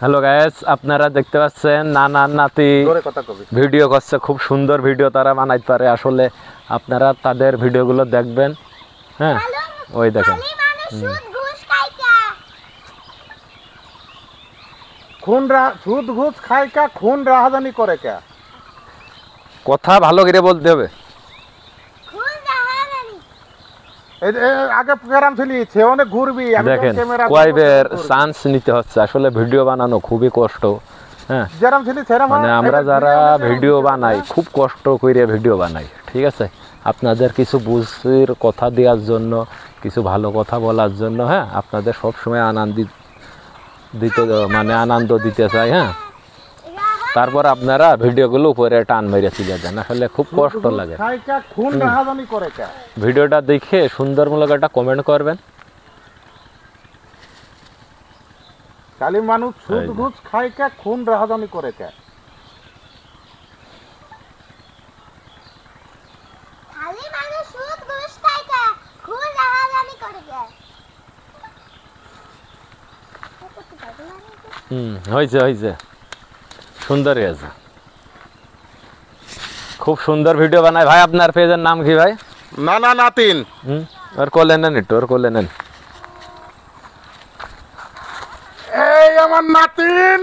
Hello guys, আপনারা দেখতে পাচ্ছেন নানা নাতি ভিডিও করছে। খুব সুন্দর ভিডিও তারা বানাইতে পারে। আসলে আপনারা তাদের ভিডিওগুলো দেখবেন। হ্যাঁ, ওই দেখেন সুদ ঘুষ খায় কা, খুন রাহাজানি করে কা। কথা ভালো করে বলতে হবে। আগে গ্রাম ছিলি সে অনেক ঘুরবি। দেখেন কয়বার চান্স নিতে হচ্ছে। আসলে ভিডিও বানানো খুবই কষ্ট। হ্যাঁ, যেরকম ছিলি সেরকম মানে আমরা যারা ভিডিও বানাই খুব কষ্ট করে ভিডিও বানাই, ঠিক আছে। আপনাদের কিছু বুঝির কথা দেওয়ার জন্য, কিছু ভালো কথা বলার জন্য, হ্যাঁ, আপনাদের সবসময় আনন্দ দিতে চাই। হ্যাঁ, তারপর আপনারা ভিডিওগুলো উপরে টান মেরে চলে যান। আসলে খুব কষ্ট লাগে। ভিডিওটা দেখে সুন্দরমূলক একটা কমেন্ট করবেন। খালি মানুষ সুদ ঘুষ খায় কা, খুন রাহাজানি করে কা। হয়েছে হয়েছে, সুন্দর হয়েছে, খুব সুন্দর ভিডিও বানায় ভাই। আপনার পেজের নাম কি ভাই? নানা নাতিন। ওর কোলে নেন, একটু ওর কোলে নেন। এই আমার নাতিন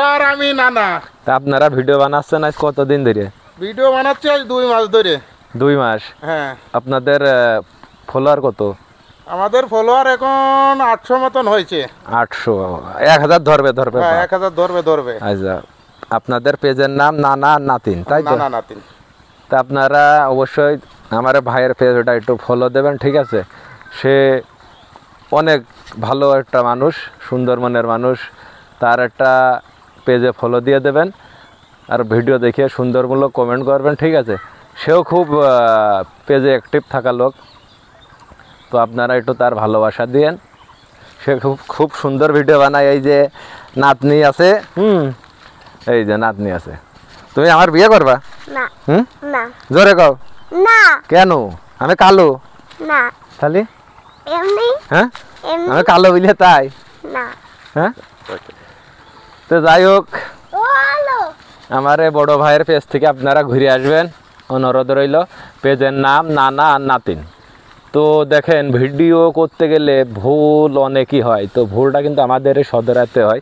আর আমি নানা। তা আপনারা ভিডিও বানাচ্ছেন আজ কতদিন ধরে? ভিডিও বানাচ্ছি আজ 2 মাস ধরে। 2 মাস? হ্যাঁ। আপনাদের ফলোয়ার কত? আমাদের ফলোয়ার এখন 800 মতন হয়েছে। 800? 1000 ধরবে? 1000 ধরবে। আচ্ছা, আপনাদের পেজের নাম নানা নাতিন, তাই তো? নানা নাতিন। তা আপনারা অবশ্যই আমার ভাইয়ের পেজটা একটু ফলো দেবেন, ঠিক আছে। সে অনেক ভালো একটা মানুষ, সুন্দর মনের মানুষ। তার একটা পেজে ফলো দিয়ে দেবেন, আর ভিডিও দেখে সুন্দরমূলক কমেন্ট করবেন, ঠিক আছে। সেও খুব পেজে অ্যাক্টিভ থাকা লোক, তো আপনারা একটু তার ভালোবাসা দিয়েন। সে খুব সুন্দর ভিডিও বানায়। এই যে নাতনি আছে, এই যে নাতনি আছে। তুমি আমার বিয়ে করবা? না। না। জোরে কও। না। কেন? আমি কালো? না। তাহলে এমনি? হ্যাঁ, এমনি? আমি কালো বলে তাই? না। হ্যাঁ, তো যাই হোক, ও হ্যালো, আমার এই বড় ভাইয়ের পেজ থেকে আপনারা ঘুরে আসবেন, অনুরোধ রইল। পেজের নাম নানা আর নাতিন। তো দেখেন, ভিডিও করতে গেলে ভুল অনেকই হয়, তো ভুলটা কিন্তু আমাদের শোধরাতে হয়,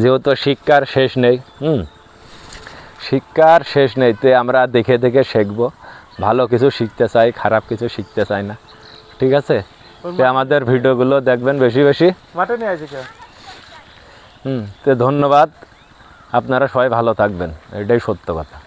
যেহেতু শিক্ষার শেষ নেই। শিক্ষার শেষ নেই, তো আমরা দেখে দেখে শিখবো। ভালো কিছু শিখতে চাই, খারাপ কিছু শিখতে চাই না, ঠিক আছে। তো আমাদের ভিডিওগুলো দেখবেন বেশি বেশি। মাঠে নিয়ে আসি কে? তো ধন্যবাদ। আপনারা সবাই ভালো থাকবেন, এটাই সত্য কথা।